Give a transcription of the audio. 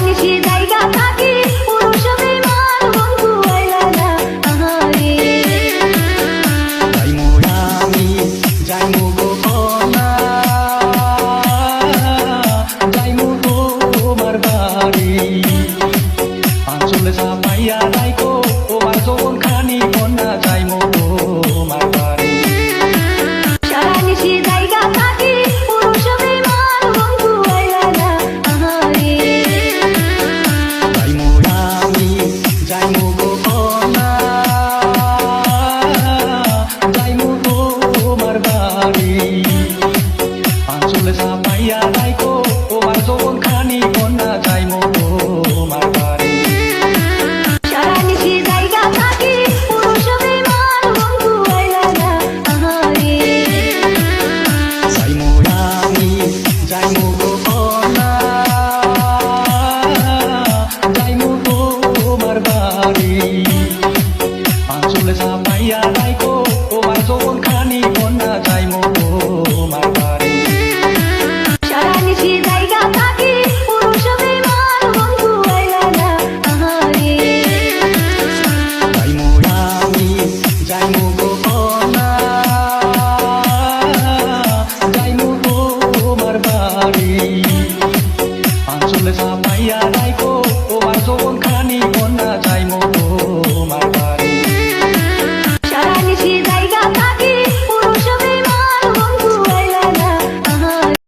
নিশি জায়গা থাকি পুরুষ বেমান বন্ধু আইলা না আহারে যাইমু আমি যাইমু গো কনা যাইমু তোমার বাড়ি আঁচলে চাপাইয়া রাইকো তোমার যৌবন খানি কন্যা যাইমু তোমার বাড়ি সারা নিশি জায়গা থাকি পুরুষ বেমান বন্ধু আইলা না আহারে যাইমু আমি যাইমু গো কনা যাইমু তোমার বাড়ি আঁচলে চাপাইয়া রাইকো তোমার যৌবন খানি কন্যা যাইমু তোমার বাড়ি সারা নিশি জায়গা থাকি পুরুষ বেমান বন্ধু আইলা না আহারে যাইমু আমি যাইমু গো কনা যাইমু তোমার বাড়ি আঁচলে চাপাইয়া রাইকো তোমার যৌবন খানি কন্যা যাইমু তোমার বাড়ি সারা নিশি জায়গা থাকি পুরুষ বেমান বন্ধু আইলা না আহারে যাইমু আমি যাইমু গো কনা যাইমু তোমার বাড়ি আঁচলে চাপাইয়া রাইকো তোমার যৌবন